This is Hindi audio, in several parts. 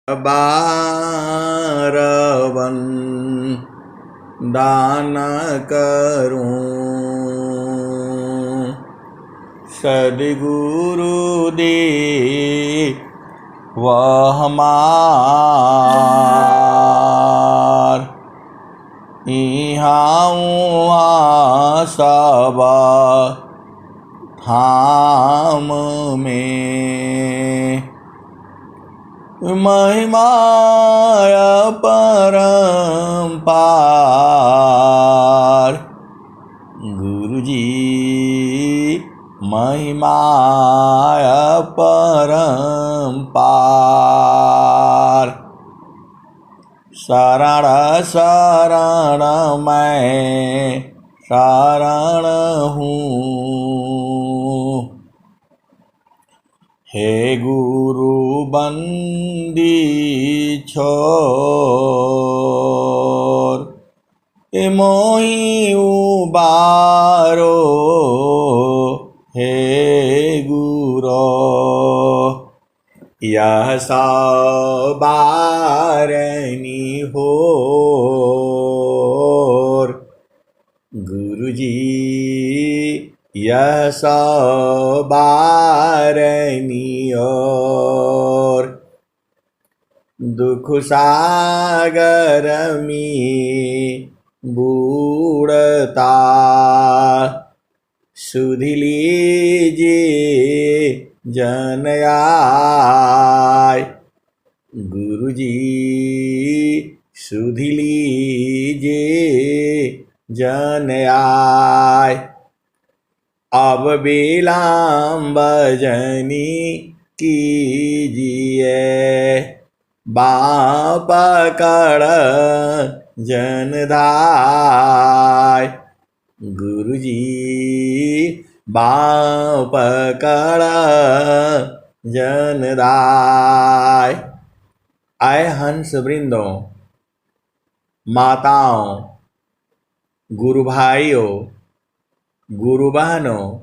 बारवन दान करूं, सद्गुरु दे वह हमार। इहाँ सब धाम में महिमाय परम्पार। गुरुजी महिमाय परम्पार। शरण शरण मैं शरण हूँ, हे गुरु बंदी छोर। मोहि उबारो हे गुरो, यह सवारनी होर। गुरुजी यह सवारनी ओर। दुख सागर में बूढ़ता सुध लीजिए जन आय। गुरुजी सुध लीजिए जन आय। अब विलंब जनी कीजिए, बाँ पकड़ जन धाय। गुरुजी बाँ पकड़ जन दाय। आए हंस वृंदों, माताओं, गुरु भाइयों, गुरु बहनों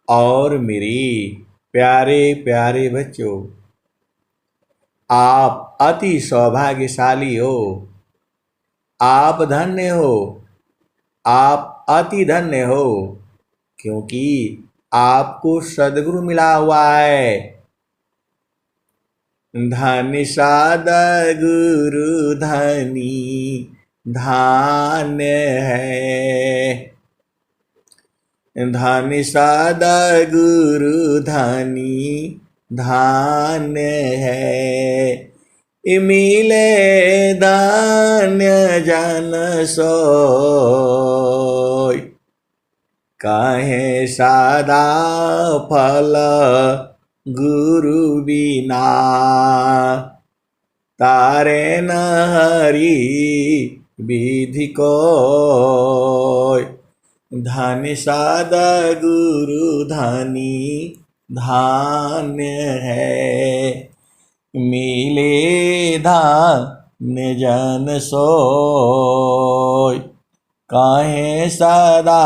और मेरी प्यारे प्यारे बच्चों, आप अति सौभाग्यशाली हो। आप धन्य हो, आप अति धन्य हो, क्योंकि आपको सद्गुरु मिला हुआ है। धन्य सद्गुरु धनी धान्य है। धन्य सद्गुरु धनी धान्य है। मिले धान्य जन सोय, कहे सदा फल गुरु बिना। तारे न हरि विधि कोय, धन्य सद्गुरु धनी धान्य है। मिले धान्य जन सोय, कहे सदा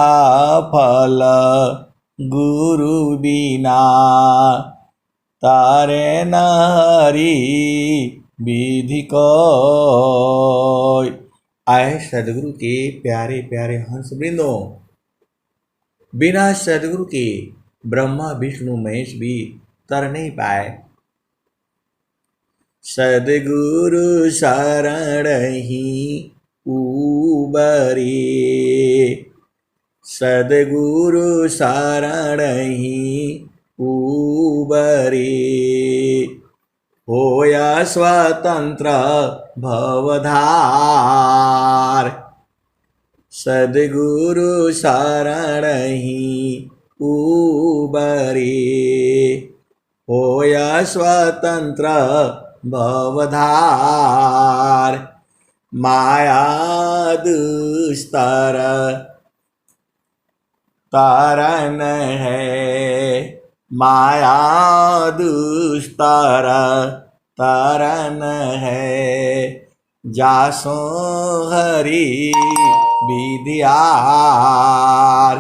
फल गुरु बिना। तारे न हरि विधि कोय। आए सद्गुरु के प्यारे प्यारे हंस वृंदों, बिना सद्गुरु के ब्रह्मा विष्णु महेश भी तर नहीं पाए। सद्गुरु शरण ही उबरे, सद्गुरु शरण ही उबरे। होया स्वतंत्र भवधार, सद्गुरु शरण ही उबरे। होया स्वतंत्र भवधार। माया दुस्तर तारण है, माया दुस्तर तारण है। जासो हरि विद्यार,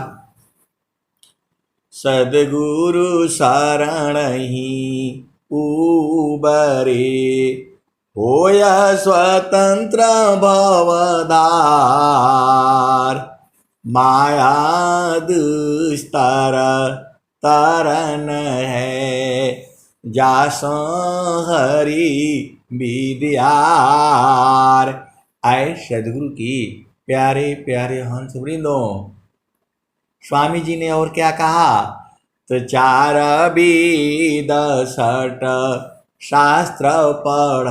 सद्गुरु शरण ही उबरे होय स्वतंत्र भवदार माया दुस्तर तरन है जासो हरि विद्यार। आए सदगुरु की प्यारे प्यारे हंस वृंदों। स्वामी जी ने और क्या कहा? तो 4 वेद 6 शास्त्र पढ़,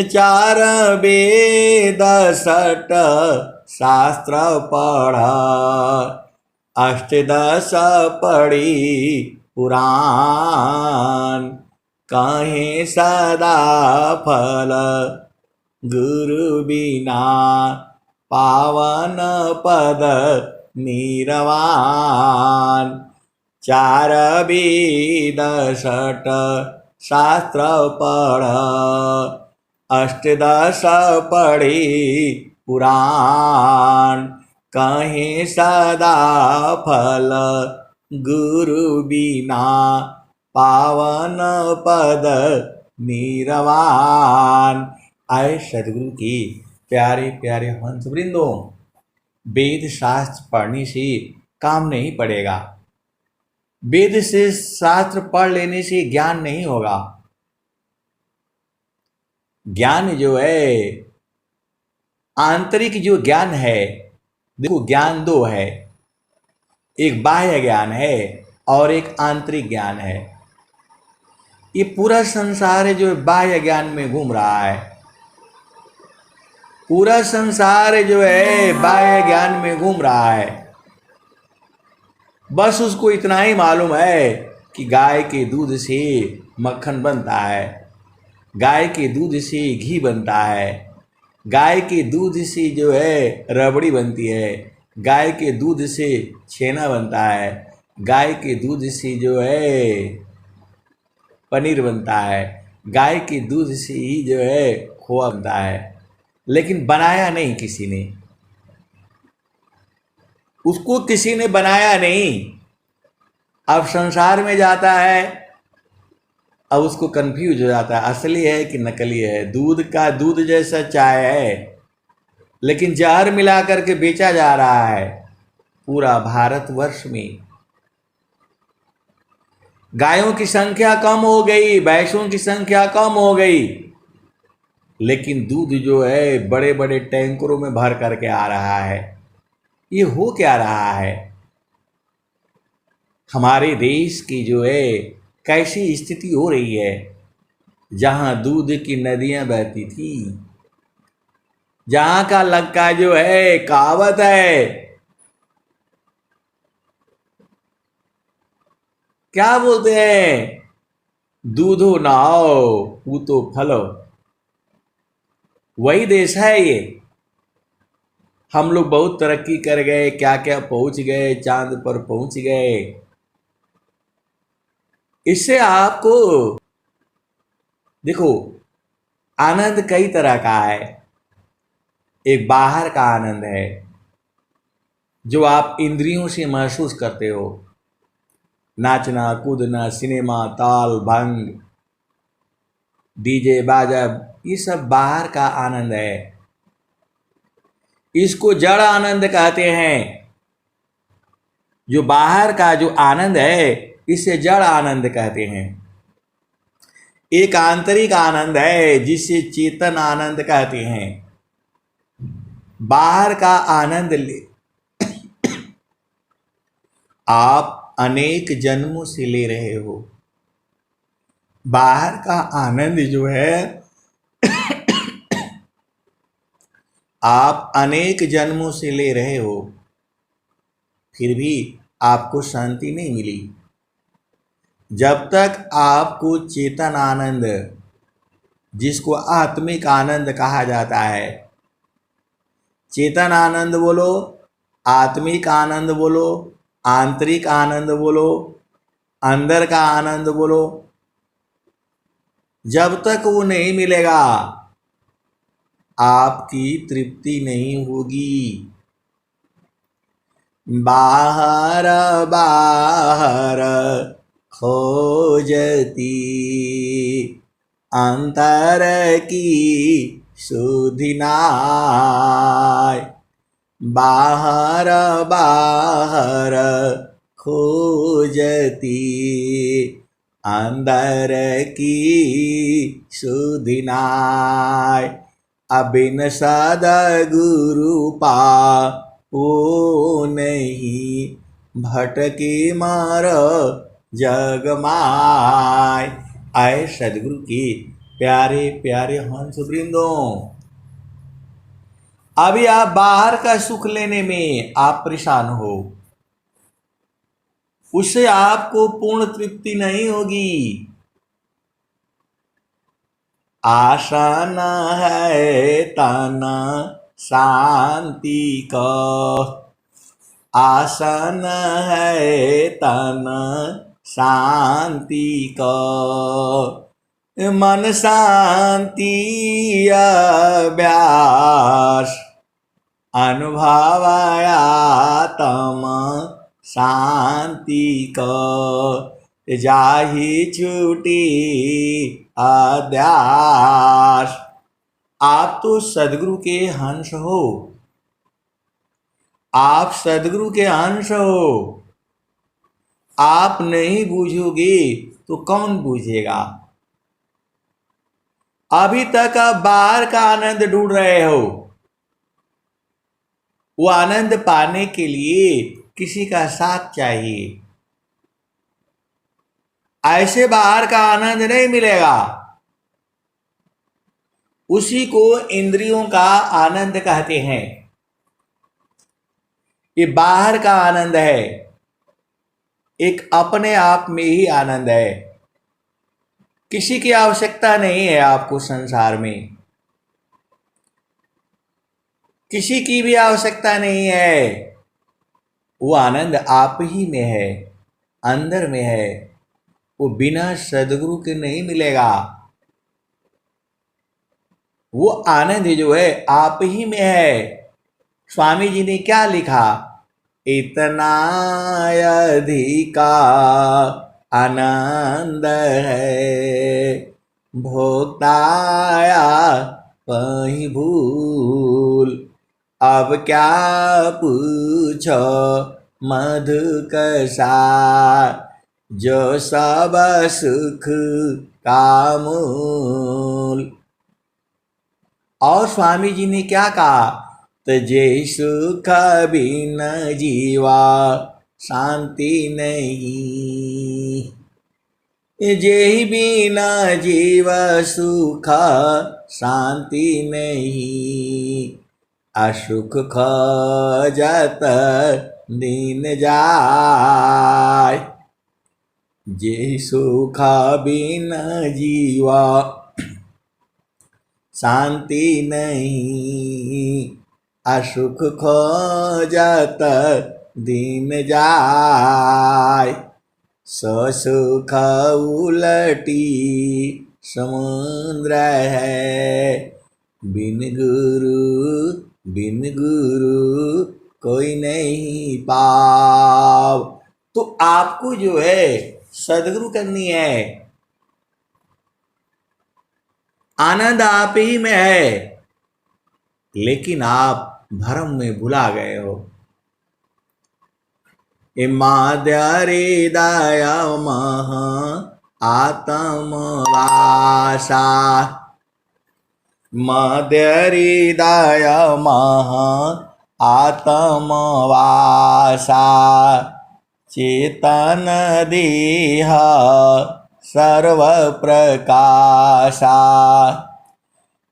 4 वेद 6 शास्त्र पढ़, अष्टदश पढ़ी पुराण, कहीं सदा फल गुरु बिना पावन पद निरवान। 4 वेद 6 शास्त्र पढ़, अष्टदश पढ़ी पुराण, कहीं सदा फल गुरु बिना पावन पद निरवान। आए सदगुरु की प्यारे प्यारे हंस वृंदों। वेद शास्त्र पढ़ने से काम नहीं पड़ेगा, वेद से शास्त्र पढ़ लेने से ज्ञान नहीं होगा। ज्ञान जो है, आंतरिक जो ज्ञान है, देखो ज्ञान 2 है, एक बाह्य ज्ञान है और एक आंतरिक ज्ञान है। ये पूरा संसार है जो बाह्य ज्ञान में घूम रहा है, पूरा संसार जो है बाह्य ज्ञान में घूम रहा है। बस उसको इतना ही मालूम है कि गाय के दूध से मक्खन बनता है, गाय के दूध से घी बनता है, गाय के दूध से जो है रबड़ी बनती है, गाय के दूध से छेना बनता है, गाय के दूध से जो है पनीर बनता है, गाय के दूध से ही जो है खोआ बनता है। लेकिन बनाया नहीं किसी ने, उसको किसी ने बनाया नहीं। अब संसार में जाता है, अब उसको कंफ्यूज हो जाता है असली है कि नकली है। दूध का दूध जैसा चाय है, लेकिन जहर मिला करके बेचा जा रहा है पूरा भारतवर्ष में। गायों की संख्या कम हो गई, भैंसों की संख्या कम हो गई, लेकिन दूध जो है बड़े बड़े टैंकरों में भर करके आ रहा है। ये हो क्या रहा है? हमारे देश की जो है कैसी स्थिति हो रही है? जहां दूध की नदियां बहती थी, जहां का लक्का जो है कहावत है, क्या बोलते हैं, दूधो नहाओ पूतो फलो। वही देश है ये। हम लोग बहुत तरक्की कर गए, क्या क्या पहुंच गए, चांद पर पहुंच गए। इससे आपको देखो आनंद कई तरह का है। एक बाहर का आनंद है जो आप इंद्रियों से महसूस करते हो, नाचना कूदना, सिनेमा, ताल भंग, डीजे बाजा, ये सब बाहर का आनंद है। इसको जड़ आनंद कहते हैं। जो बाहर का जो आनंद है इसे जड़ आनंद कहते हैं। एक आंतरिक आनंद है जिसे चेतन आनंद कहते हैं। बाहर का आनंद ले आप अनेक जन्मों से ले रहे हो। बाहर का आनंद जो है आप अनेक जन्मों से ले रहे हो, फिर भी आपको शांति नहीं मिली। जब तक आपको चेतन आनंद, जिसको आत्मिक आनंद कहा जाता है, चेतन आनंद बोलो, आत्मिक आनंद बोलो, आंतरिक आनंद बोलो, अंदर का आनंद बोलो, जब तक वो नहीं मिलेगा आपकी तृप्ति नहीं होगी। बाहर बाहर खोजती अंतर की सुधि नाय। बाहर बाहर खोजती अंदर की सुधि नाय। अबिन सद्गुरु पाओ नहीं भटकी मार जग माय। आए सदगुरु की प्यारे प्यारे हंस वृंदों, अभी आप बाहर का सुख लेने में आप परेशान हो, उससे आपको पूर्ण तृप्ति नहीं होगी। आशा न है तन शांति का, आशा न है तन शांति का। मन शांति अभ्यास अनुभवायातम शांति को। जाहि छूटी अध्यास। आप तो सदगुरु के हंस हो, आप सदगुरु के अंश हो। आप नहीं बूझोगे तो कौन बूझेगा। अभी तक आप बाहर का आनंद ढूंढ रहे हो, वो आनंद पाने के लिए किसी का साथ चाहिए। ऐसे बाहर का आनंद नहीं मिलेगा। उसी को इंद्रियों का आनंद कहते हैं। ये बाहर का आनंद है, एक अपने आप में ही आनंद है। किसी की आवश्यकता नहीं है आपको संसार में, किसी की भी आवश्यकता नहीं है। वो आनंद आप ही में है, अंदर में है। वो बिना सदगुरु के नहीं मिलेगा। वो आनंद जो है आप ही में है। स्वामी जी ने क्या लिखा, इतना अधिका आनंद है भोक्ताया वही भूल। अब क्या पूछो मधु कसा, जो सब सुख का मूल। और स्वामी जी ने क्या कहा, तजे सुख बिन जीवा शांति नहीं। जे बिना जीव सुख शांति नहीं। असुख खोजत दिन जाय। जे सुख बिन जीवा शांति नहीं। असुख खोजत दिन जाय। ससुख उलटी समुद्र है। बिन गुरु कोई नहीं पाव। तो आपको जो है सदगुरु करनी है। आनंद आप ही में है, लेकिन आप भ्रम में भुला गए हो। माद्य हृदय मह आत्मवासा। मध्य हृदय मह आत्मवासा। चेतन देह सर्व प्रकाशा।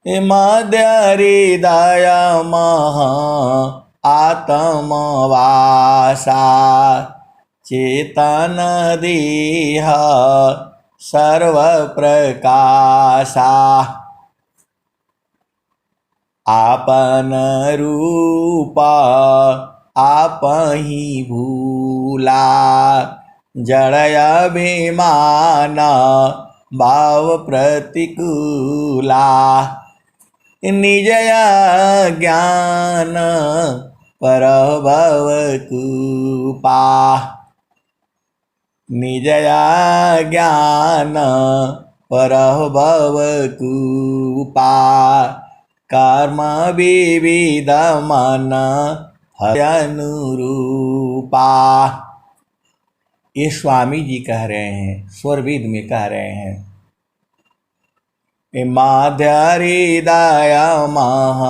मध्य हृदय मह आत्मवासा। चेतन देह सर्व प्रकाशा। आपन रूप आप ही भूला। जड़य अभिमान भाव प्रतिकूला। निजय ज्ञान परभव कूपा। निजया ज्ञान परभव कूपा कर्म विविध मन अनुरूपा। ये स्वामी जी कह रहे हैं, स्वरवेद में कह रहे हैं। माध्य हृदय मह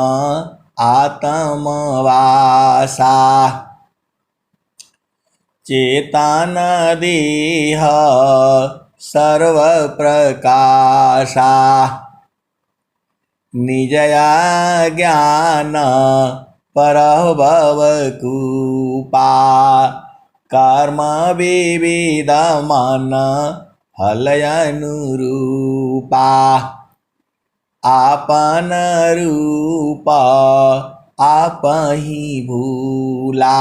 आत्मवासा चेतन देह सर्व प्रकाशा निजया ज्ञान परभव कूपा कर्म विविध मन फल अनुरूपा। आपन रूप आपहि भूला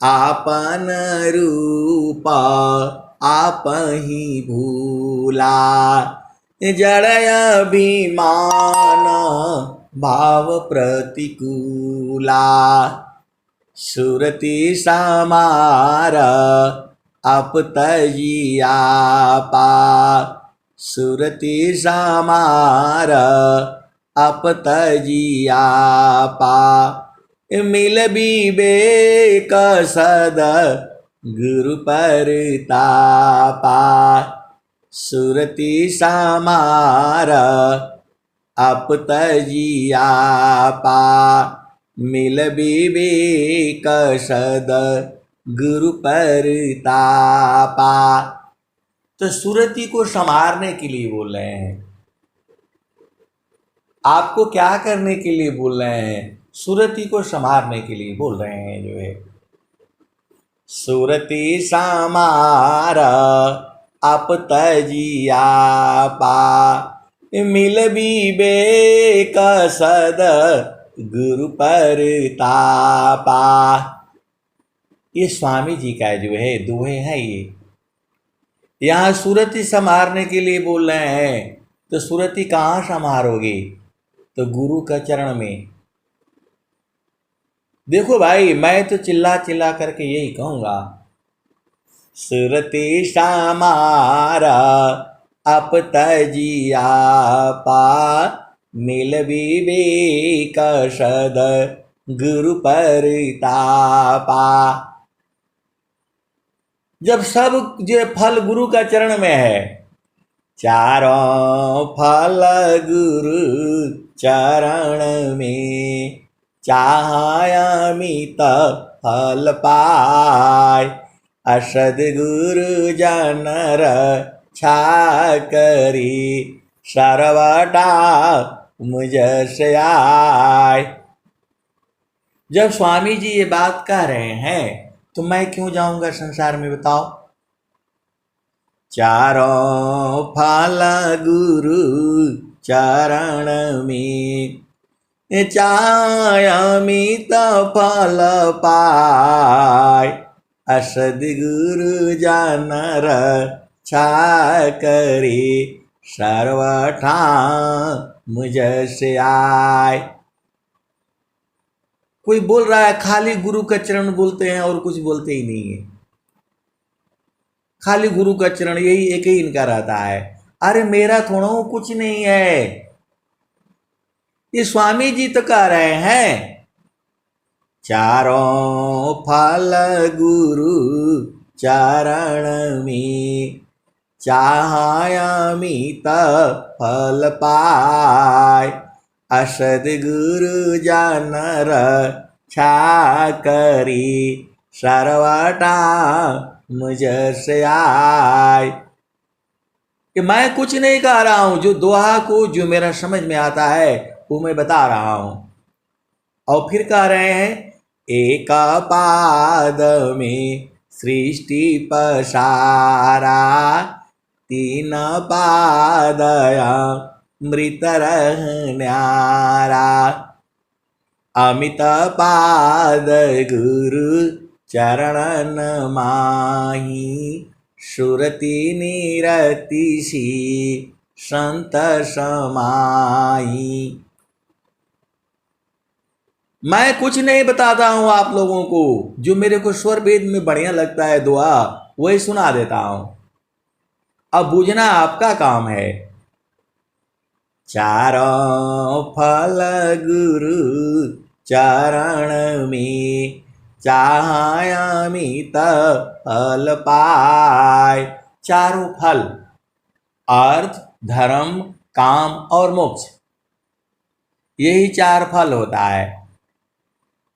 आपन रूप आपहि भूला जड़य अभिमान भाव प्रतिकूला सुरति समार अपतजिया पा सुरति समार अपतजिया पा मिल विवेक सद गुरु परतापा सुरति समार अपतजिया पा मिल विवेक सद गुरु परतापा। तो सुरति को संवारने के लिए बोल रहे हैं। आपको क्या करने के लिए बोल रहे हैं? सुरति को संवारने के लिए बोल रहे हैं। जो है सुरति समार अपतजिया पा मिल विवेक सद गुरु परतापा। ये स्वामी जी का जो है दोहे हैं। ये यहाँ सुरति संवारने के लिए बोल रहे हैं। तो सुरति कहाँ संवारोगे? तो गुरु का चरण में। देखो भाई, मैं तो चिल्ला चिल्ला करके यही कहूँगा, सुरति समार अपतजिया पा मिल विवेक सद गुरु परतापा। जब सब जो फल गुरु का चरण में है, चारों फल गुरु चरण में चाहमित फल पाय असद गुरु जनर छा करी सर्वटा मुझसे आय। जब स्वामी जी ये बात कह रहे हैं तो मैं क्यों जाऊंगा संसार में, बताओ। चारों फल गुरु चरण में चाहमित फल पाय असद गुरु जानर छा करे सर्वठा मुझसे आय। कोई बोल रहा है खाली गुरु का चरण बोलते हैं और कुछ बोलते ही नहीं है। खाली गुरु का चरण, यही एक ही इनका रहता है। अरे मेरा थोड़ा कुछ नहीं है। ये स्वामी जी तो कह रहे हैं, चारों फल गुरु चरण में चाहमित फल पाय असद गुरु जानर छा करी सर्वटा मुझसे आय। कि मैं कुछ नहीं कह रहा हूं, जो दोहा को जो मेरा समझ में आता है वो मैं बता रहा हूं। और फिर कह रहे हैं, एक पाद में सृष्टि पसारा तीन पादया मृत रहन्यारा अमित पाद गुरु चरणन माही सुरति निरति सी संत समाई। मैं कुछ नहीं बताता हूं आप लोगों को, जो मेरे को स्वर वेद में बढ़िया लगता है दुआ वही सुना देता हूं, अब बूझना आपका काम है। चारों फल गुरु चरण में, चाहयामित फल पाय। चारों फल, अर्थ, धर्म, काम और मोक्ष, यही चार फल होता है।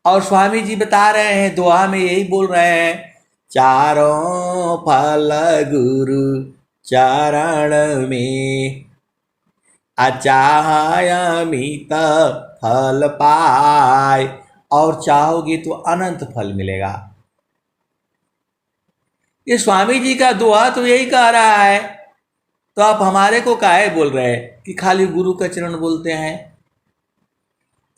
और स्वामी जी बता रहे हैं, दुआ में यही बोल रहे हैं, चारों फल गुरु चरण में, अचाहयामित फल पाय। और चाहोगे तो अनंत फल मिलेगा। ये स्वामी जी का दुआ तो यही कह रहा है, तो आप हमारे को काहे बोल रहे हैं कि खाली गुरु का चरण बोलते हैं।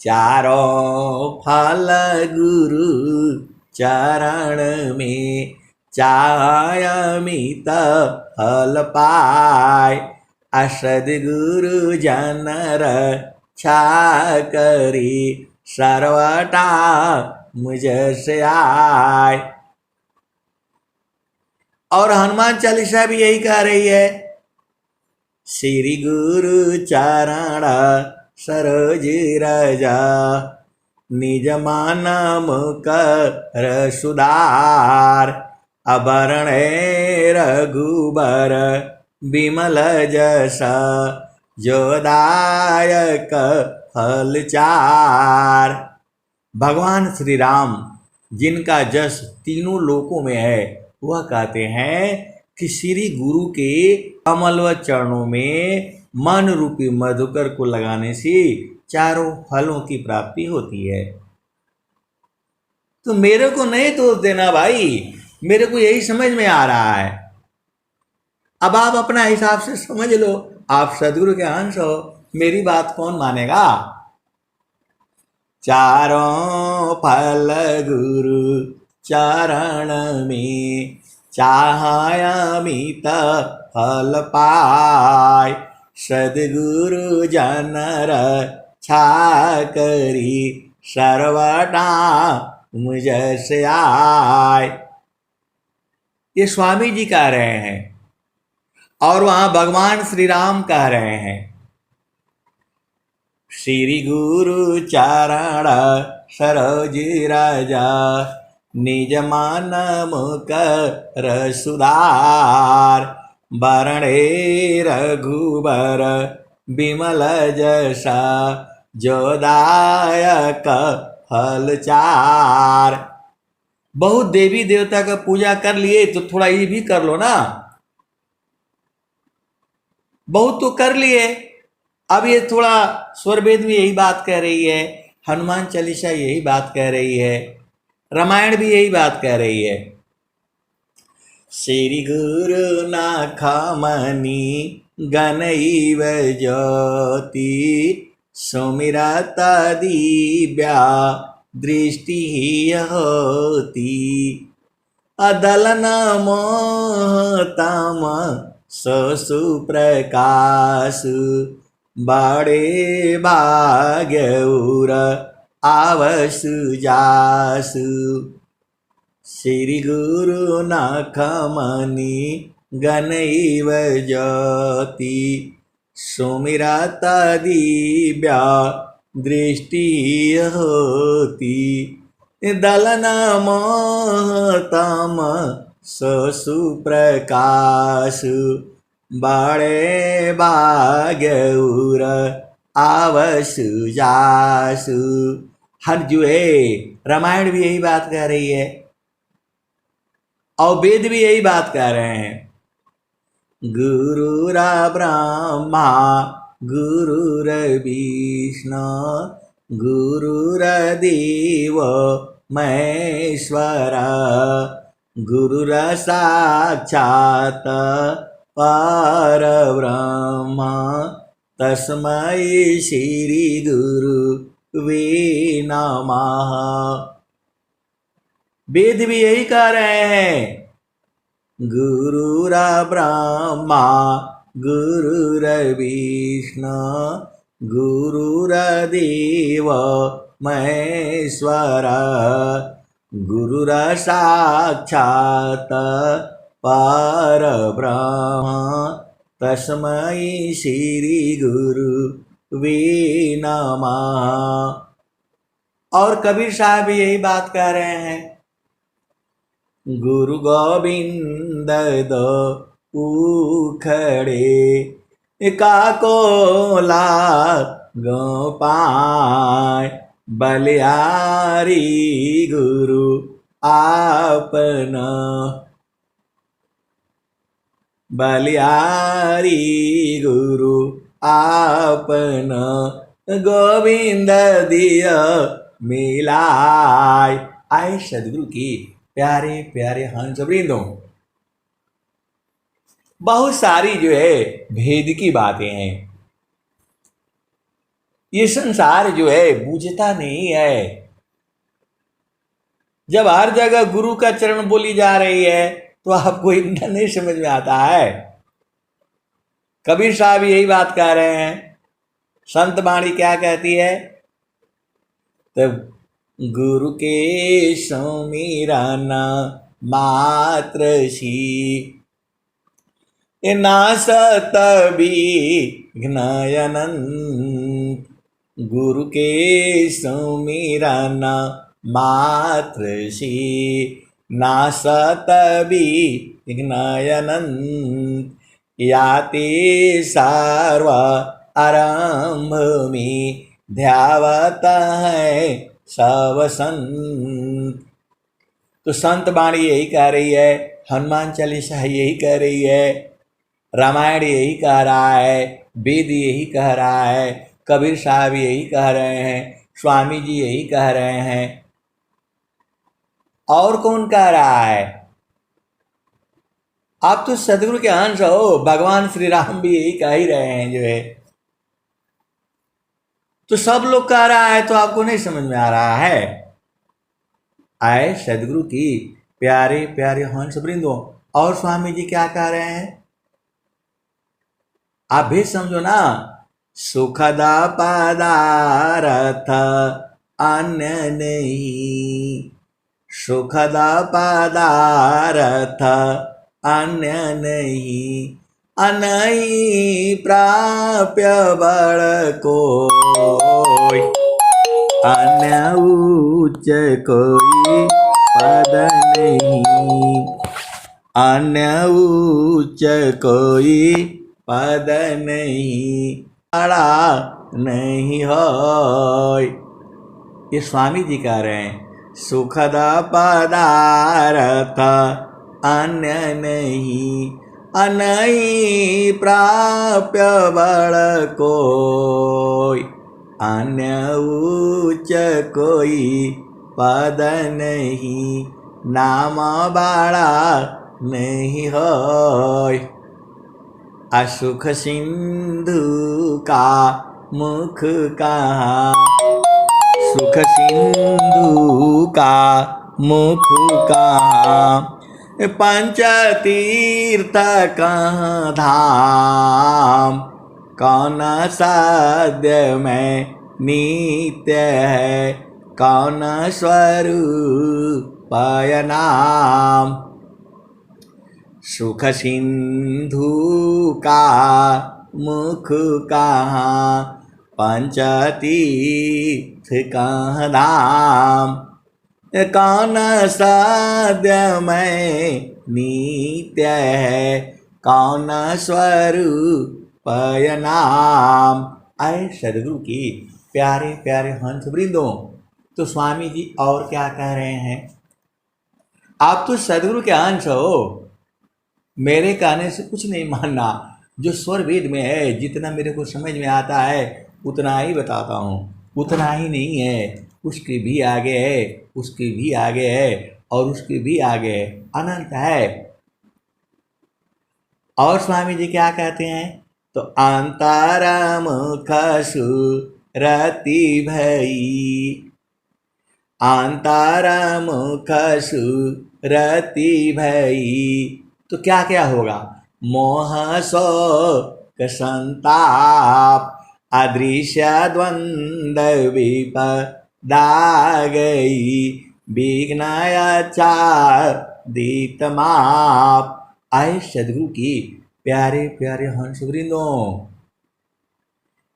चारों फल गुरु चरण में, चाहयामित फल पाय। सद्गुरु जन रक्षा करी, सर्वटा मुझ से आय। और हनुमान चालीसा भी यही कह रही है, श्री गुरु चरण सरोज रजा, निज मान मुकर सुधार। अबरणे रघुबर बिमल जस, जो दायक फल चार। भगवान श्री राम जिनका जस तीनों लोकों में है, वह कहते हैं कि श्री गुरु के कमलवत चरणों में मन रूपी मधुकर को लगाने से चारों फलों की प्राप्ति होती है। तो मेरे को नहीं दोष देना भाई, मेरे को यही समझ में आ रहा है। अब आप अपना हिसाब से समझ लो, आप सदगुरु के अंश हो, मेरी बात कौन मानेगा। चारों फल गुरु चरण में, चाहयामित फल पाय। सद्गुरु जन रक्षा करी, सर्वटा मुझ से आय। ये स्वामी जी कह रहे हैं और वहां भगवान श्री राम कह रहे हैं, श्री गुरु चरण सरोज राजा, निज मान मुकर सुधार। बरणे रघुबर बिमल जसा, जो दायक फल चार। बहुत देवी देवता का पूजा कर लिए तो थोड़ा ये भी कर लो ना। बहुत तो कर लिए, अब ये थोड़ा स्वरवेद में यही बात कह रही है, हनुमान चालीसा यही बात कह रही है, रामायण भी यही बात कह रही है। श्री गुरु नाखमणि गणैव ज्योति, सुमिरत दिव्या दृष्टि होती। अदलन मोहतम ससु प्रकाश, बड़े भाग्य उर आवसु जासु। श्री गुरु नाखमणि गणैव ज्योति, सुमिरत दिव्या दृष्टि होती। दलन मोहतम ससु प्रकाश, बड़े भाग्य उर आवसु जासु। हर जो है, रामायण भी यही बात कह रही है और वेद भी यही बात कह रहे हैं। गुरुरा ब्रह्मा गुरुर्विष्णु, गुरुर्देव महेश्वर, गुरुर साक्षात् परब्रह्म, तस्मै श्री गुरुवे नमः। वेद भी यही कह रहे हैं, गुरुरा ब्रह्मा गुरुर्विष्णु, गुरुर्देव महेश्वर, गुरुर साक्षात् पर ब्रह्म तस्मै श्री गुरु वे नमः। और कबीर साहब भी यही बात कह रहे हैं, गुरु गोविंद दो उखड़े काको गोपाय बलियारी गुरु आपना बलियारी गुरु आपना गोविंद दिया मिलाय। आए सदगुरु की प्यारे प्यारे हंस वृंदों, बहुत सारी जो है भेद की बातें हैं। ये संसार जो है बूझता नहीं है। जब हर जगह गुरु का चरण बोली जा रही है तो आपको इतना नहीं समझ में आता है। कबीर साहब यही बात कह रहे हैं। संत वाणी क्या कहती है? तब गुरु के सुमिरन मात्र सी नासत विघ्नयनंत। गुरु के सुमिरन मात्र सी नासत विघ्नयनंत। याति सर्व आरंभ में ध्यावत है सब संत। तो संत वाणी यही कह रही है, हनुमान चालीसा यही कह रही है, रामायण यही कह रहा है, वेद यही कह रहा है, कबीर साहब यही कह रहे हैं, स्वामी जी यही कह रहे हैं। और कौन कह रहा है? आप तो सदगुरु के अंश हो। भगवान श्री राम भी यही कह ही रहे हैं जो है। तो सब लोग कह रहा है तो आपको नहीं समझ में आ रहा है। आए सदगुरु की प्यारे प्यारे हंस वृंदों, और स्वामी जी क्या कह रहे हैं आप भी समझो ना। सुखद पदार्थ अन्य नहीं, सुखद पदार्थ अन्य नहीं, अनई प्राप्य बड़ कोई, अन्य उच्च कोई पद नहीं, अन्य उच्च कोई पद नहीं, बड़ा नहीं हो। ये स्वामी जी कह रहे हैं, सुखद पदार्थ अन्य नहीं, अनई प्राप्य बड़ कोई, अन्य उच्च कोई पद नहीं, नाम बड़ा नहीं होय। असुख सिंधु का मुख कहाँ, सुख सिंधु का मुख कहाँ, पंच तीर्थ कहाँ धाम, कौन साध्य में नित्य है, कौन स्वरूप नाम। सुख सिंधु का मुख कहाँ, पंच तीर्थ कहाँ धाम, कौन साध्य में नित्य है, कौन स्वरूप नाम। आए सदगुरु की प्यारे प्यारे हंस वृंदों, तो स्वामी जी और क्या कह रहे हैं? आप तो सदगुरु के अंश हो। मेरे कहने से कुछ नहीं मानना। जो स्वर वेद में है, जितना मेरे को समझ में आता है उतना ही बताता हूँ। उतना ही नहीं है, उसके भी आगे है, उसके भी आगे है, और उसके भी आगे है, अनंत है। और स्वामी जी क्या कहते हैं? तो अंतरमुख सुरति भई, अंतरमुख सुरति भई। तो क्या क्या होगा? मोह शोक संताप, अदृश्य द्वंद्व विपदा गई, विघ्न चादित माप, आए सदगुरु की प्यारे प्यारे हंस वृंदों,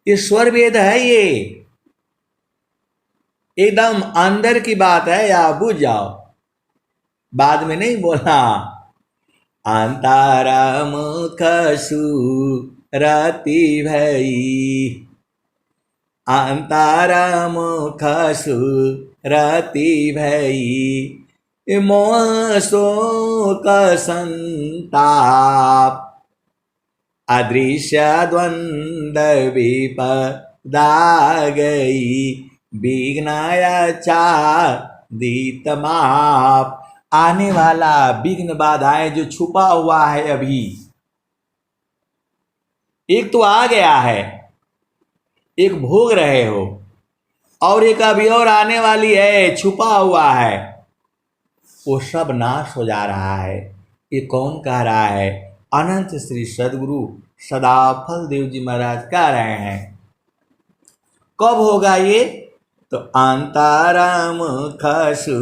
ये स्वर वेद है, ये एकदम अंदर की बात है, या बुझ जाओ, बाद में नहीं बोला। अंतारा मुख सुरति भई, अंतारा मुख सुरति भई, मोह शोक संताप, अदृश्य द्वंद्व विपदा गई, विघ्नाया चादित माप। आने वाला विघ्न बाधाएं जो छुपा हुआ है अभी, एक तो आ गया है, एक भोग रहे हो, और एक अभी और आने वाली है, छुपा हुआ है, वो सब नाश हो जा रहा है। ये कौन कह रहा है? अनंत श्री सदगुरु सदाफल देव जी महाराज कह रहे हैं। कब होगा ये? तो अंतरम खसु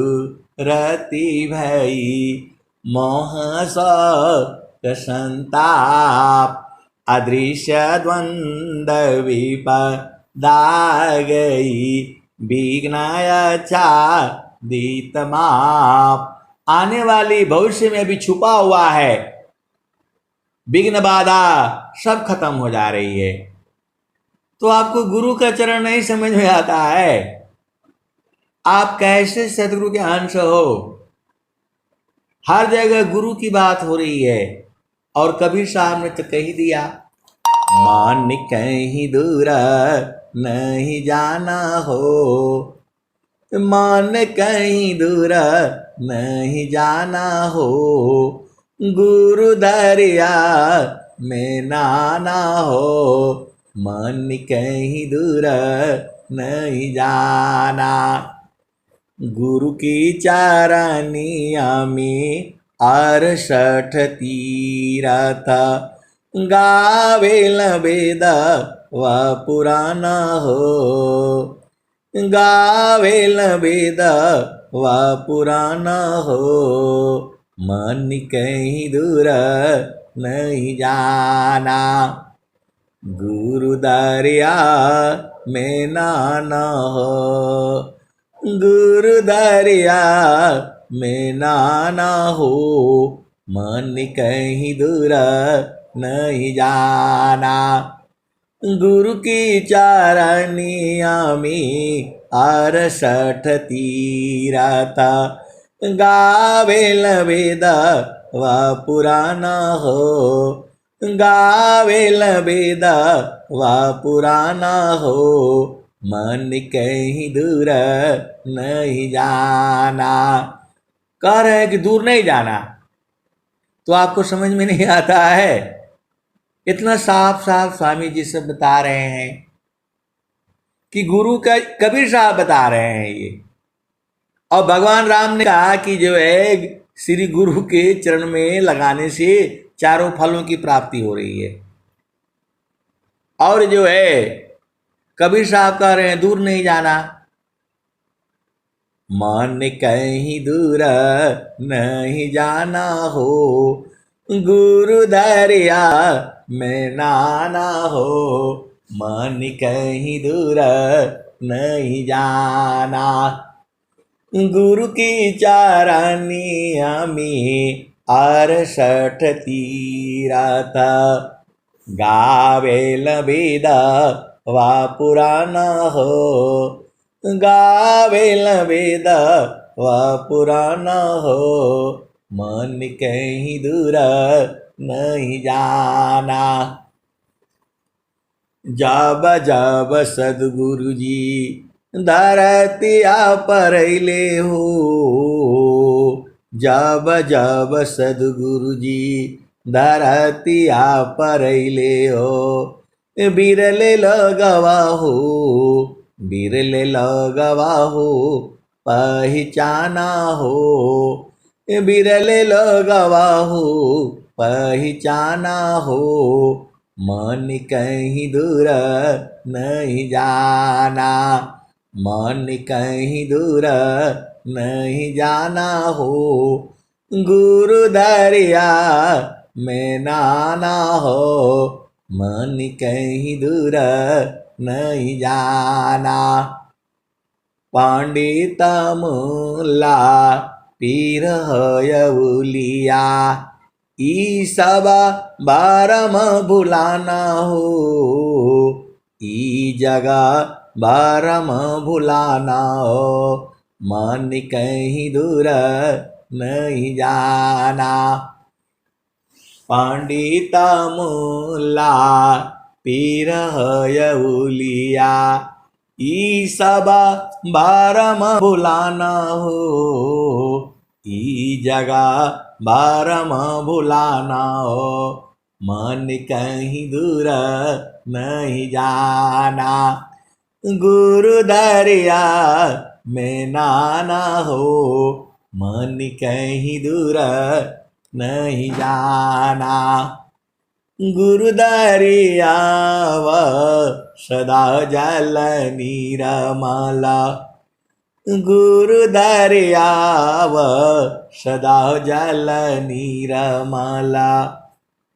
रति भई, मोह संताप, अदृश्य द्वंद्व विपदा गई, विघ्नाय चादित माप। आने वाली भविष्य में भी छुपा हुआ है, विघ्न बाधा सब खत्म हो जा रही है। तो आपको गुरु का चरण नहीं समझ में आता है, आप कैसे सदगुरु के अंश हो? हर जगह गुरु की बात हो रही है, और कबीर साहब ने तो कही दिया, मान कहीं दूर नहीं जाना हो, मान कहीं दूर नहीं जाना हो, गुरु दरिया में नाना हो, मन कहीं दूर नहीं जाना। गुरु की चारनिया में 68 तीरथ, गावेल वेद व पुराना हो, गावेल वेद व पुराना हो, मन कहीं दूर नहीं जाना, गुरु दरिया में नाना हो, गुरु दरिया में नाना हो, मन कहीं दूर नहीं जाना। गुरु की चारनिया में 68 तीरथ, गावेल वेद व पुराना हो, गावेल वेद व पुराना हो, मन कहीं दूर नहीं जाना। कह रहे हैं कि दूर नहीं जाना, तो आपको समझ में नहीं आता है? इतना साफ साफ स्वामी जी से बता रहे हैं कि गुरु का, कबीर साहब बता रहे हैं ये, और भगवान राम ने कहा कि जो है श्री गुरु के चरण में लगाने से चारों फलों की प्राप्ति हो रही है। और जो है कबीर साहब कह रहे हैं दूर नहीं जाना, मन कहीं दूर नहीं जाना हो, गुरु दरिया में नाना हो, मन कहीं दूर नहीं जाना। गुरु की चारनिया में 68 तीरथ, गावेल वेद व पुराना हो, गावेल वेद व पुराना हो, मन कहीं दूर नहीं जाना। जब जब सदगुरु जी धरतिया परैले हो, जब जब सदगुरु जी धरतिया परैले हो, बिरले लगवा हो, बिरले लगवा हो, पहचाना हो, बिरले लगवा हो, पहचाना हो, मन कहीं दूर नहीं जाना, मन कहीं दूर नहीं जाना हो, गुरु दरिया में नाना हो, मन कहीं दूर नहीं जाना। पंडित मुल्ला पीर यवुलिया, ई सब बारम भुलाना हो, ई जगह बारम भुलाना हो, मन कहीं दूर नहीं जाना। पंडित मुल्ला पीर यवुलिया, ई सब बारम भुलाना हो, ई जगह बारम भुलाना हो, मन कहीं दूर नहीं जाना। गुरु दरिया में नाना हो, मन कहीं दूर नहीं जाना। गुरु दरिया व सदा जल निर्मल, गुरु दरिया व सदा जल निर्मल,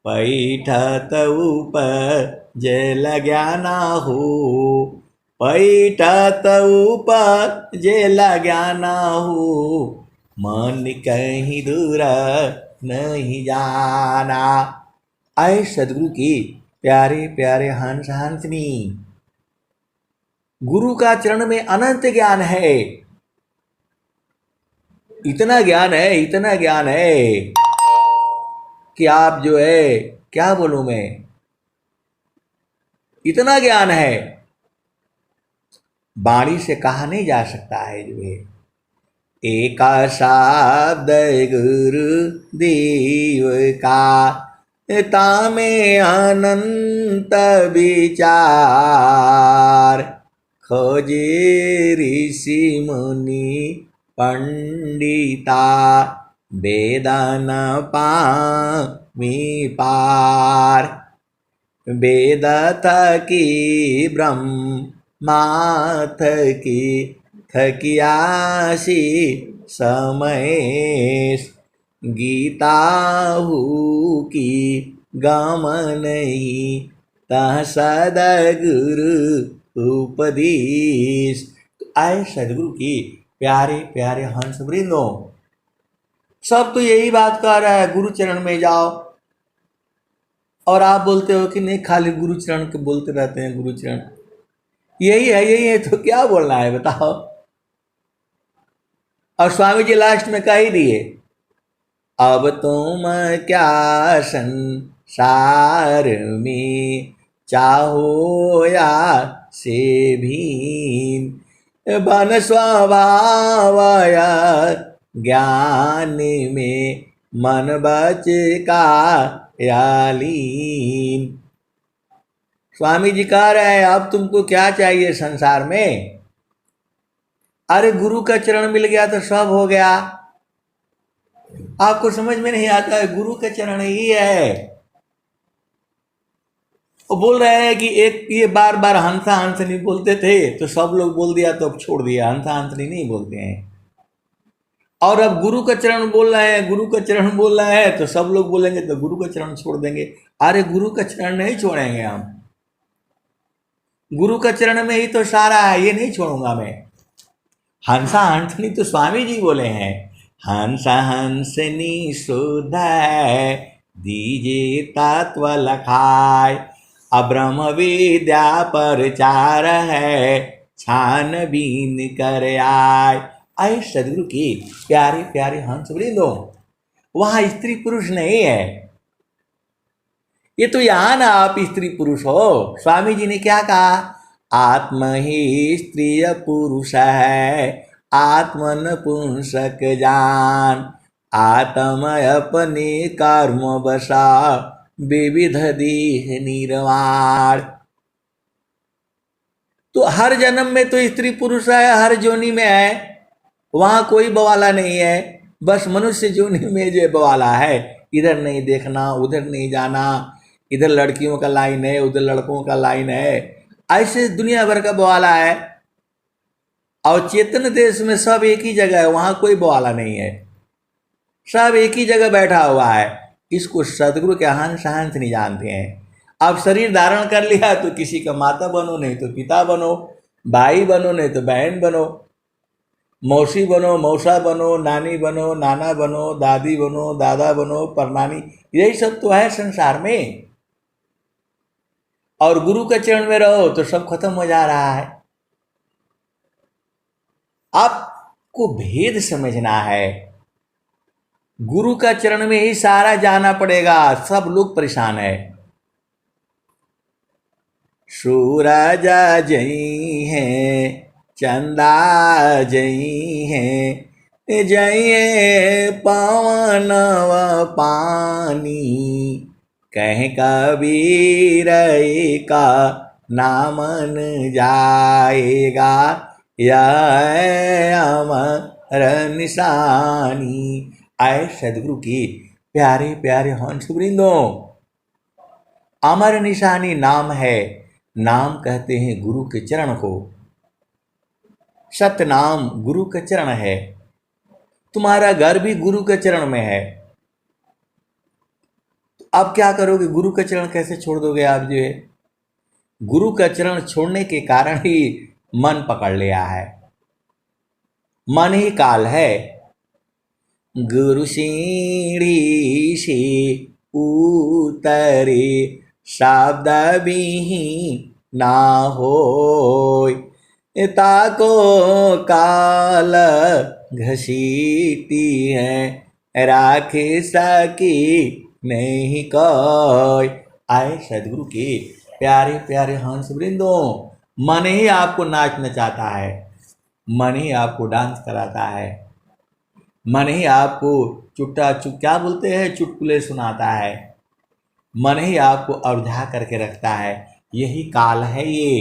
पैठत उपजल ज्ञाना हो, पैठत उपजल ज्ञाना हो, मन कहीं दूर नहीं जाना। आए सदगुरु की प्यारे प्यारे हंस हंसनी, गुरु का चरण में अनंत ज्ञान है। इतना ज्ञान है, इतना ज्ञान है कि आप जो है, क्या बोलूं मैं, इतना ज्ञान है वाणी से कहा नहीं जा सकता है। जो है एक शब्द गुरु देव का, तामे अनंत विचार, खोजे ऋषि मुनि पंडिता, वेदन पामी पार। वेद थकी ब्रह्माथ की थकियासी समय, गीता हु की गम नहीं तह सदगुरु उपदेश। आए सदगुरु की प्यारे प्यारे हंस वृंदों, सब तो यही बात कर रहा है, गुरु चरण में जाओ। और आप बोलते हो कि नहीं, खाली गुरु चरण के बोलते रहते हैं, गुरु चरण यही है, यही है, तो क्या बोलना है बताओ। और स्वामी जी लास्ट में कह ही दिए, अब तुम क्या संसार में चाहो या से भीन, बन स्वभाव ज्ञान में मन बच का यालीन। स्वामी जी कह रहे हैं, अब तुमको क्या चाहिए संसार में? अरे गुरु का चरण मिल गया तो सब हो गया। आपको समझ में नहीं आता है, गुरु का चरण ही है। वो बोल रहे हैं कि एक ये बार बार हंसा हंसनी बोलते थे तो सब लोग बोल दिया तो अब छोड़ दिया, हंसा हंसनी नहीं बोलते हैं। और अब गुरु का चरण बोल रहे हैं, गुरु का चरण बोल रहे हैं तो सब लोग बोलेंगे तो गुरु का चरण छोड़ देंगे। अरे गुरु का चरण नहीं छोड़ेंगे हम, गुरु का चरण में ही तो सारा है, ये नहीं छोड़ूंगा मैं। हंसा हंसनी तो स्वामी जी बोले हैं, हंस हंसनी शुद्ध है दीजिए तत्व लखाय, अब्रह्म विद्या प्रचार है छानबीन कर आय। आए सदगुरु की प्यारे प्यारे हंस वृंदों, वहां स्त्री पुरुष नहीं है, ये तो यहाँ ना आप स्त्री पुरुष हो। स्वामी जी ने क्या कहा, आत्म ही स्त्री पुरुष है, आत्मन पुंसक जान, आत्म अपने कर्म बसा विविध देह निर्वाण। तो हर जन्म में तो स्त्री पुरुष है, हर जोनी में है, वहां कोई बवाला नहीं है। बस मनुष्य जोनी में जो बवाला है, इधर नहीं देखना, उधर नहीं जाना, इधर लड़कियों का लाइन है, उधर लड़कों का लाइन है, ऐसे दुनिया भर का बवाला है। और चेतन देश में सब एक ही जगह है, वहां कोई बवाला नहीं है, सब एक ही जगह बैठा हुआ है। इसको सदगुरु के हंस हंस नहीं जानते हैं। अब शरीर धारण कर लिया तो किसी का माता बनो, नहीं तो पिता बनो, भाई बनो, नहीं तो बहन बनो, मौसी बनो, मौसा बनो, नानी बनो, नाना बनो, दादी बनो, दादा बनो, परनानी, यही सब तो है संसार में। और गुरु के चरण में रहो तो सब खत्म हो जा रहा है। आपको भेद समझना है। गुरु का चरण में ही सारा जाना पड़ेगा, सब लोग परेशान है। सूरज जई है, चंदा जई है, जइए पवन व पानी, कह कबीर का नामन जाएगा, यह अमर निशानी। आए सदगुरु की प्यारे प्यारे हंस वृंदों, अमर निशानी नाम है। नाम कहते हैं गुरु के चरण को। सत्य नाम गुरु के चरण है। तुम्हारा घर भी गुरु के चरण में है। तो अब क्या करोगे? गुरु का चरण कैसे छोड़ दोगे आप? जो है गुरु का चरण छोड़ने के कारण ही मन पकड़ लिया है। मन ही काल है। गुरु सीढ़ी से उतरे, शब्द भी ना होय, ताको काल घसीटी है, राखे सकी नहीं कोई। आए सदगुरु के प्यारे प्यारे हंस वृंदों, मन ही आपको नाच नचाता है, मन ही आपको डांस कराता है, मन ही आपको क्या बोलते हैं, चुटकुले सुनाता है, मन ही आपको अवधा करके रखता है। यही काल है ये।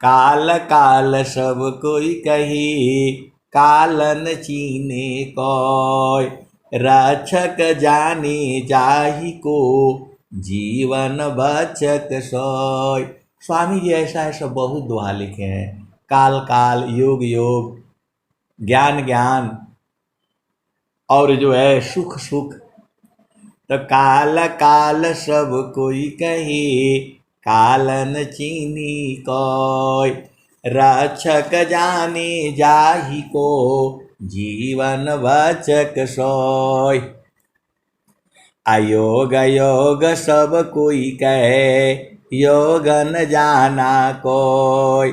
काल काल सब कोई कही, कालन चीने कोय, रक्षक जाने जाहि को, जीवन बचक सोय। स्वामी जी ऐसा ऐसा बहुत दोहा लिखे हैं। काल काल, योग योग, ज्ञान ज्ञान, और जो है सुख सुख। तो काल काल सब कोई कही, कालन चीनी कोय, रक्षक जाने जाहि को, जीवन बचक सोय। अयोग योग सब कोई कहे, योग न जाना कोय,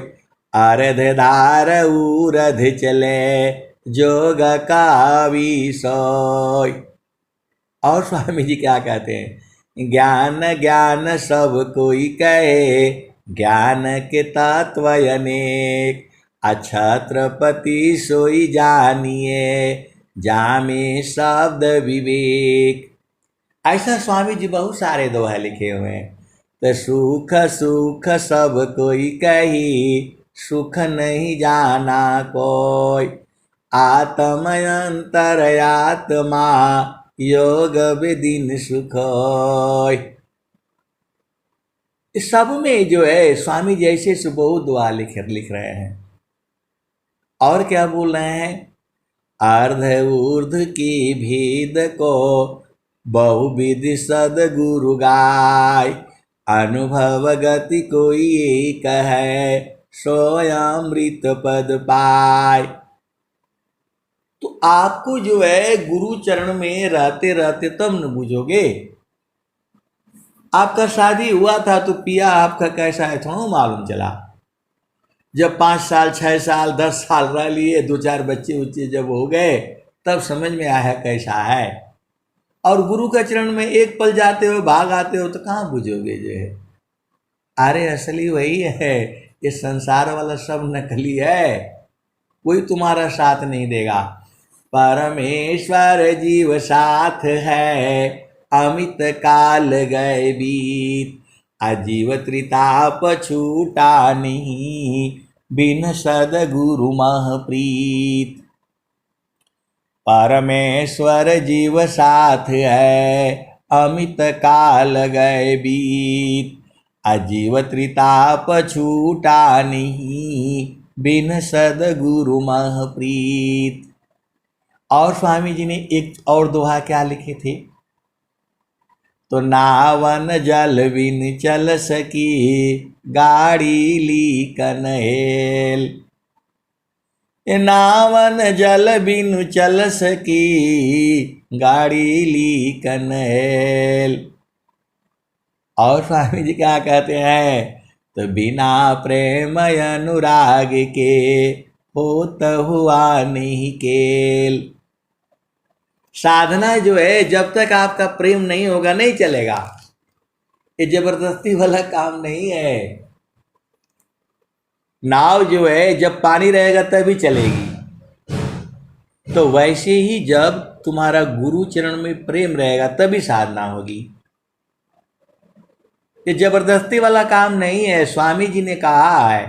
अर्ध धार उर्ध चले, जोग का विषय। और स्वामी जी क्या कहते हैं? ज्ञान ज्ञान सब कोई कहे, ज्ञान के तत्व अनेक, अक्षत्रपति सोई जानिए, जामे शब्द विवेक। ऐसा स्वामी जी बहुत सारे दोहे लिखे हुए हैं। तो सुख सुख सब कोई कही, सुख नहीं जाना कोई, आत्म अंतर आत्मा, योग विदिन सुखोय। इस सब में जो है स्वामी जी ऐसे से बहुत दुआ लिख रहे हैं। और क्या बोल रहे हैं? अर्ध ऊर्ध की भेद को, बहुविधि सदगुरु गाय, अनुभव गति कोई एक है, सोयामृत पद पाय। तो आपको जो है गुरु चरण में रहते रहते तब न बुझोगे। आपका शादी हुआ था तो पिया आपका कैसा है थोड़ा मालूम चला। जब 5 साल 6 साल 10 साल रह लिए, 2-4 बच्चे उच्चे जब हो गए, तब समझ में आया कैसा है। और गुरु के चरण में एक पल जाते हो, भाग आते हो, तो कहाँ बुझोगे जो है। अरे असली वही है। ये संसार वाला सब नकली है, कोई तुम्हारा साथ नहीं देगा। परमेश्वर जीव साथ है, अमित काल गए बीत, अजीव त्रिताप छूटा नहीं, बिन सदगुरु मह प्रीत। परमेश्वर जीव साथ है, अमित काल गए बीत, अजीव त्रिताप छूटा नहीं, बिन सदगुरु मह प्रीत। और स्वामी जी ने एक और दोहा क्या लिखे थे? तो नावन जल बिन चल सकी गाड़ी ली कनहेल। नावन जल बिन चल सकी गाड़ी ली कनहेल। और स्वामी जी क्या कहते हैं, तो बिना प्रेम अनुराग के होत हुआ नहीं केल। साधना जो है जब तक आपका प्रेम नहीं होगा नहीं चलेगा। ये जबरदस्ती वाला काम नहीं है। नाव जो है जब पानी रहेगा तभी चलेगी। तो वैसे ही जब तुम्हारा गुरु चरण में प्रेम रहेगा तभी साधना होगी। ये जबरदस्ती वाला काम नहीं है। स्वामी जी ने कहा है,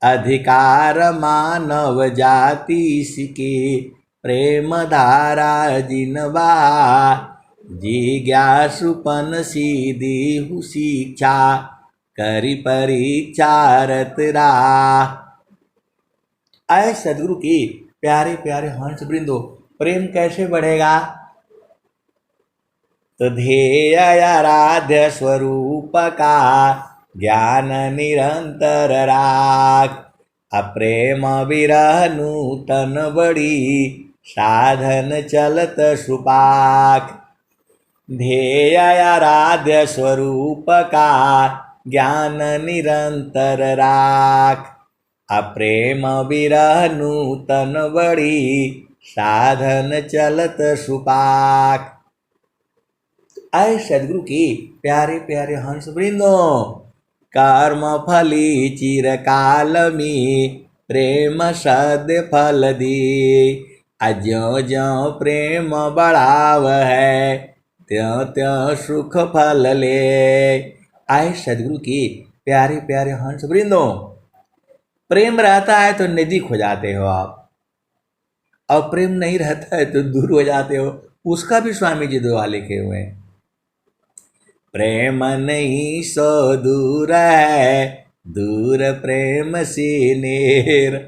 अधिकार मानव जाति इसके प्रेम धारा जिनवा। जिज्ञासुपन सीधी हु शिक्षा करी परीक्षा रत राह। आए सदगुरु की प्यारे प्यारे हंस वृंदो, प्रेम कैसे बढ़ेगा, तो ध्येय आराध्य स्वरूप का ज्ञान निरंतर राख। अप्रेम विरह नूतन बड़ी साधन चलत सुपाक। ध्येय आराध्य स्वरूप का ज्ञान निरंतर राख। अप्रेम विरह नूतन बड़ी साधन चलत सुपाक। आए सदगुरु की प्यारे प्यारे हंस वृंदों, कर्म फली चिरकाल में प्रेम सद फल दी। ज्यों ज्यों प्रेम बढ़ाव है त्यों त्यों सुख फल ले। आए सदगुरु की प्यारे प्यारे हंस वृंदों, प्रेम रहता है तो नजदीक हो जाते हो आप, और प्रेम नहीं रहता है तो दूर हो जाते हो। उसका भी स्वामी जी दुआ लिखे हुए हैं, प्रेम नहीं सो दूर है दूर प्रेम से नेर।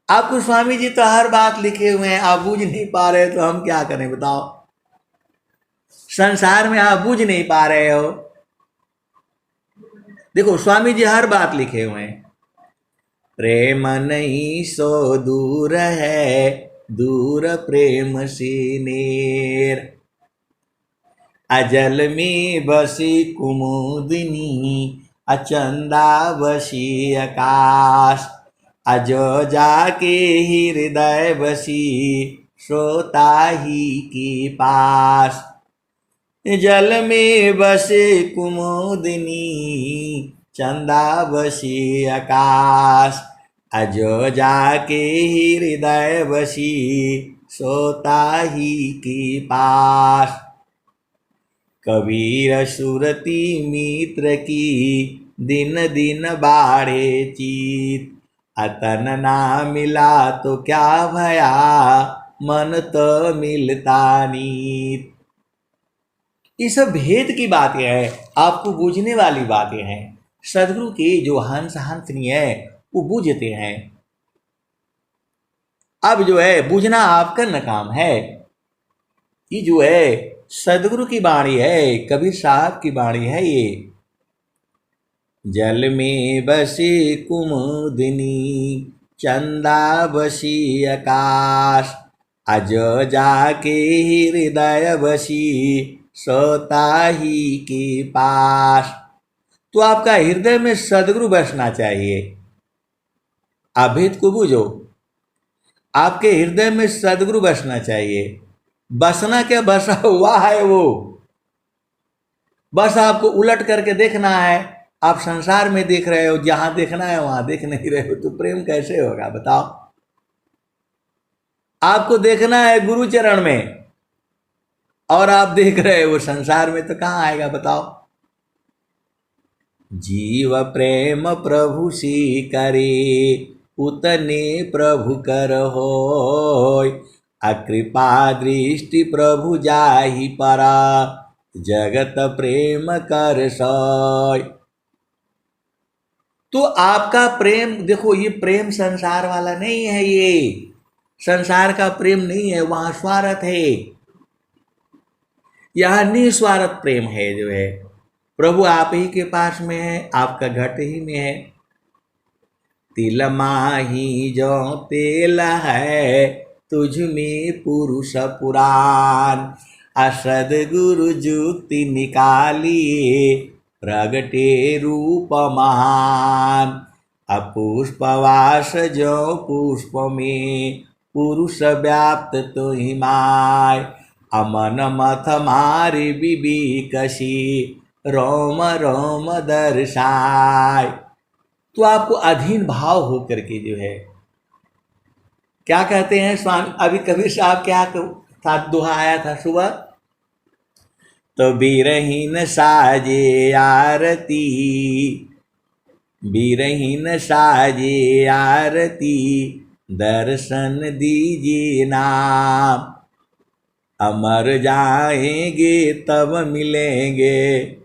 आपको स्वामी जी तो हर बात लिखे हुए हैं, आप बूझ नहीं पा रहे तो हम क्या करें बताओ। संसार में आप बूझ नहीं पा रहे हो। देखो स्वामी जी हर बात लिखे हुए हैं, प्रेम नहीं सो दूर है दूर प्रेम से नेर। अजल में बसी कुमुदिनी अचंदा बसी आकाश। अजो जाके हृदय बसी श्रोता ही के पास। जल में बसे कुमुदिनी चंदा बसी आकाश। अजो जाके हृदय बसी श्रोता ही के पास। कबीर सुरती मित्र की दिन दिन बाढ़े चीत। अतन ना मिला तो क्या भया मन तो मिलता नीत। ये सब भेद की बातें हैं, आपको बूझने वाली बातें हैं। सदगुरु के जो हंस हंसनी है वो बूझते हैं। अब जो है बूझना आपका न काम है। ये जो है सदगुरु की वाणी है, कबीर साहब की वाणी है ये। जल में बसी कुमुदिनी चंदा बसी आकाश। अजो जाके हृदय बसी सोता ही के पास। तो आपका हृदय में सदगुरु बसना चाहिए। आप भेद को बूझो, आपके हृदय में सदगुरु बसना चाहिए। बसना क्या, बसा हुआ है वो, बस आपको उलट करके देखना है। आप संसार में देख रहे हो, जहां देखना है वहां देख नहीं रहे हो, तो प्रेम कैसे होगा बताओ। आपको देखना है गुरु चरण में और आप देख रहे हो संसार में, तो कहां आएगा बताओ। जीव प्रेम प्रभु सी करे उतने प्रभु कर होय। अकृपा दृष्टि प्रभु जाहि परा जगत प्रेम कर सोय। तो आपका प्रेम देखो, ये प्रेम संसार वाला नहीं है, ये संसार का प्रेम नहीं है, वहां स्वार्थ है। यह निस्वार्थ प्रेम है जो है, प्रभु आप ही के पास में है, आपका घट ही में है। तिल माही जो तेल है, तुझ में पुरुष पुराण, असद गुरु जुक्ति निकालिए, प्रगटे रूप महान। अपुष्पवास जो पुष्प में, पुरुष व्याप्त तो ही माय, अमन मथ मारी विवेकसी, रोम रोम दर्शाय। तो आपको अधीन भाव होकर के जो है, क्या कहते हैं स्वामी, अभी कबीर साहब क्या था, दोहा आया था सुबह, तो बीरहीन साजे आरती, बीरहीन साजे आरती, दर्शन दीजिए नाम, अमर जाएंगे तब मिलेंगे,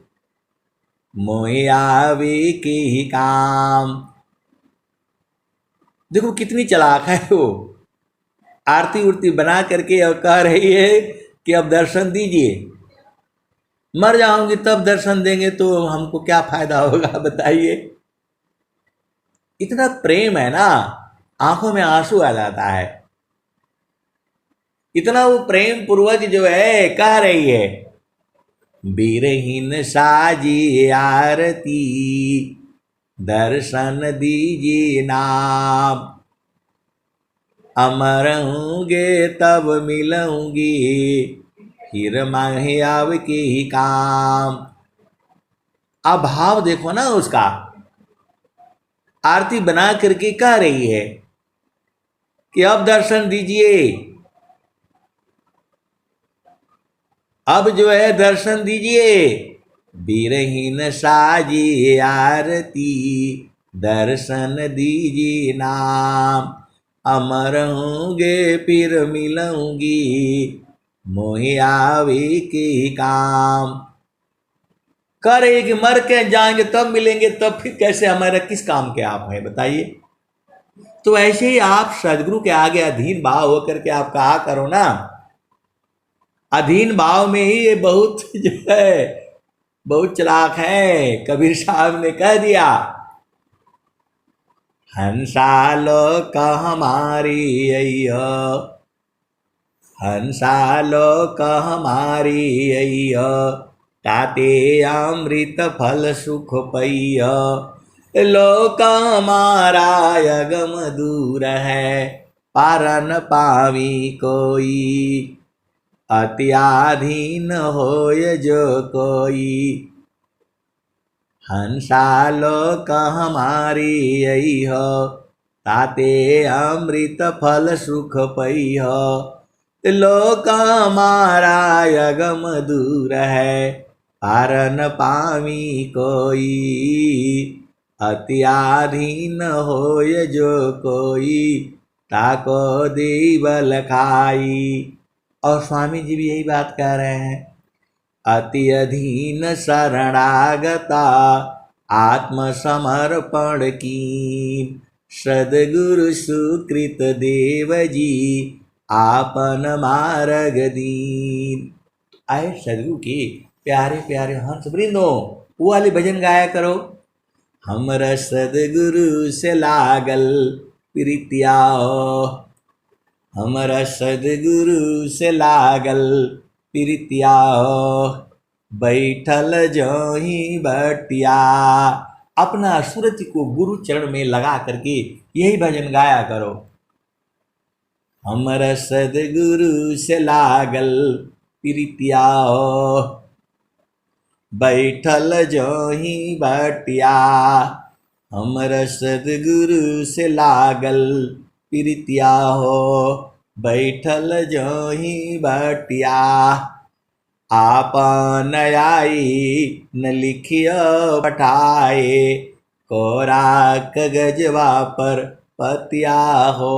मोह आवे के ही काम। देखो कितनी चालाक है वो, आरती उरती बना करके और कह रही है कि अब दर्शन दीजिए, मर जाऊंगी तब दर्शन देंगे तो हमको क्या फायदा होगा बताइए। इतना प्रेम है ना, आंखों में आंसू आ जाता है, इतना वो प्रेम पूर्वक जो है कह रही है, बीरहीन साजी आरती, दर्शन दीजिए नाम, अमर होंगे तब मिलूंगी, फिर मांगे अब के ही काम। अब भाव देखो ना उसका, आरती बना करके कह रही है कि अब दर्शन दीजिए, अब जो है दर्शन दीजिए, बीरहीन साजी आरती, दर्शन दीजिए नाम, अमर होंगे फिर मिलूंगी, मोह आवे के काम। कह रहे कि मर के जाएंगे तब मिलेंगे, तब फिर कैसे, हमारा किस काम के आप हैं बताइए। तो ऐसे ही आप सदगुरु के आगे अधीन भाव होकर के आप कहा करो ना, अधीन भाव में ही ये बहुत जो है बहुत चालाक है। कबीर साहब ने कह दिया, हंसालो कह हमारी अय्या, हंसालो कह हमारी अय्या, ताते अमृत फल सुख पैया, लोक हमारा अगम दूर है, पारन पावी कोई, अत्याधीन होय जो कोई, हंसालो कह हमारी अय्य, ताते अमृत फल सुख पैह, लोक हमारा अगम दूर है, पारन पावी कोई, अत्याधीन होय जो कोई, ताको देवल खाई। और स्वामी जी भी यही बात कह रहे हैं, अति अधीन शरणागता, आत्मसमर्पण कीन, सदगुरु सुकृत देव जी, आपन मार्ग दीन। आए सदगुरु के प्यारे प्यारे हंस वृंदो, वो वाले भजन गाया करो, हमरा सदगुरु से लागल प्रीतिया, हमरा सदगुरु से लागल प्रीतिया, बैठल जो ही बटिया। अपना सूरज को गुरु चरण में लगा करके यही भजन गाया करो, हमरा सदगुरु से लागल प्रीतिया, बैठल जो ही बटिया, हमरा सदगुरु से लागल प्रीतिया हो, बैठल जो ही बटिया। आपन आई न लिखियो पठाए, कोरा कागजवा पर पतिया हो,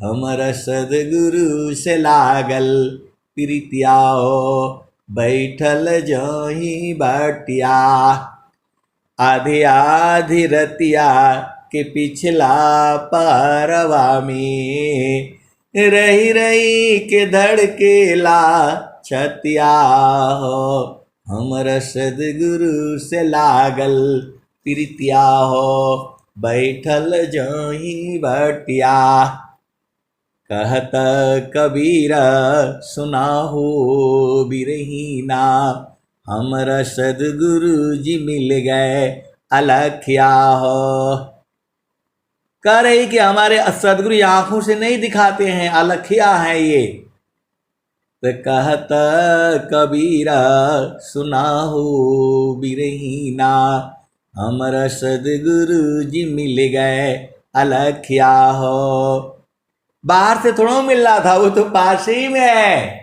हमरा सदगुरु से लागल प्रीतिया हो, बैठल जो ही बटिया। आधी आधी रतिया के पिछला पारवा में, रही रही के धड़केला छतिया हो, हमर सदगुरु से लागल प्रीतिया हो, बैठल जहीं बटिया। कहत कबीर सुनाहो बिरहीना, हमर सदगुरु जी मिल गए अलखिया हो। कह रही कि हमारे सदगुरु आंखों से नहीं दिखाते हैं, अलखिया है ये। तो कहत कबीर सुनाहो बिरहीना, हमर सदगुरु जी मिल गए अलखिया हो। बाहर से थोड़ा मिल रहा था, वो तो पास ही में है।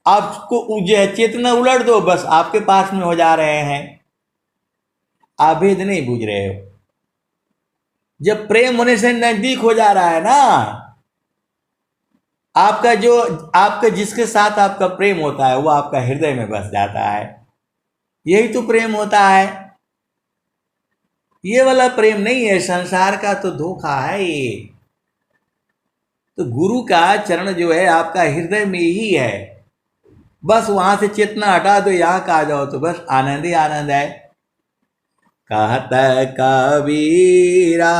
आपको चेतना उलट दो, बस आपके पास में हो जा रहे हैं। आप भेद नहीं बूझ रहे हो। जब प्रेम होने से नजदीक हो जा रहा है ना, आपका जिसके साथ आपका प्रेम होता है वो आपका हृदय में बस जाता है। यही तो प्रेम होता है। ये वाला प्रेम नहीं है, संसार का तो धोखा है ये। तो गुरु का चरण जो है आपका हृदय में ही है। बस वहां से चेतना हटा दो, यहाँ का आ जाओ तो बस आनंद ही आनंद है। कहत कबीरा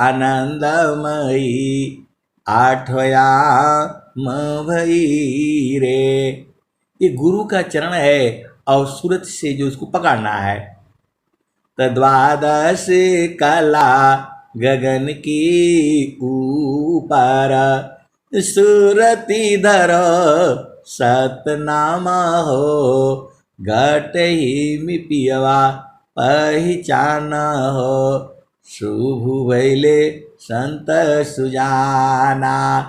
आनंदमयी, आठया भई रे। ये गुरु का चरण है और सूरत से जो उसको पकड़ना है। तद्वादश कला गगन की ऊपर, सूरती धरो सतनामा हो, घट ही में पियवा पहचान हो, शुभ भैले संत सुजाना।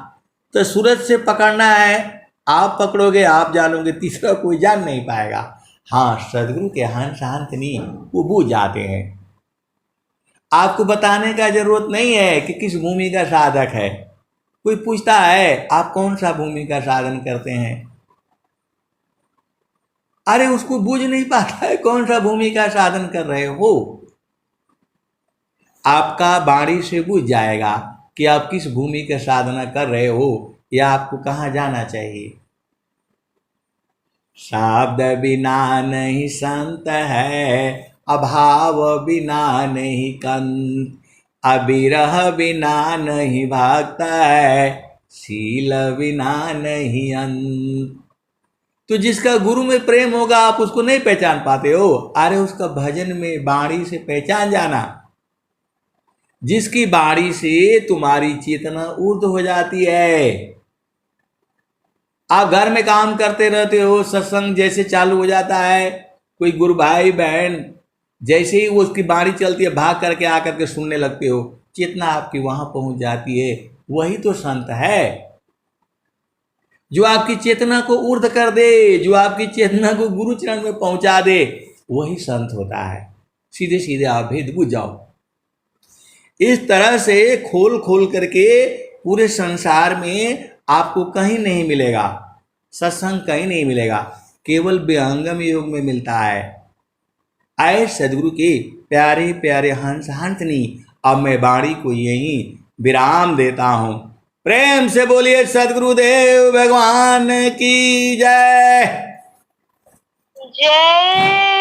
तो सूरत से पकड़ना है, आप पकड़ोगे आप जानोगे, तीसरा कोई जान नहीं पाएगा। हाँ, सदगुरु के हंस नहीं, वो बूझ जाते हैं। आपको बताने का जरूरत नहीं है कि किस भूमि का साधक है। कोई पूछता है आप कौन सा भूमि का साधन करते हैं, अरे उसको बूझ नहीं पाता है कौन सा भूमि का साधन कर रहे हो। आपका वाणी से बूझ जाएगा कि आप किस भूमि का साधना कर रहे हो या आपको कहाँ जाना चाहिए। शब्द बिना नहीं संत है, अभाव बिना नहीं कंत, अविरह बिना नहीं भक्त है, शील बिना नहीं अंत। तो जिसका गुरु में प्रेम होगा आप उसको नहीं पहचान पाते हो, अरे उसका भजन में वाणी से पहचान जाना। जिसकी वाणी से तुम्हारी चेतना ऊर्ध हो जाती है। आप घर में काम करते रहते हो, सत्संग जैसे चालू हो जाता है, कोई गुरु भाई बहन जैसे ही वो उसकी वाणी चलती है भाग करके आकर के सुनने लगते हो, चेतना आपकी वहां पहुंच जाती है। वही तो संत है जो आपकी चेतना को ऊर्ध कर दे, जो आपकी चेतना को गुरु चरण में पहुंचा दे, वही संत होता है। सीधे सीधे आप भेद बुझ जाओ। इस तरह से खोल खोल करके पूरे संसार में आपको कहीं नहीं मिलेगा, सत्संग कहीं नहीं मिलेगा, केवल विहंगम योग में मिलता है। आए सदगुरु के प्यारे प्यारे हंस हंसनी, अब मैं वाणी को यहीं विराम देता हूं। प्रेम से बोलिए सदगुरुदेव भगवान की जय। जय।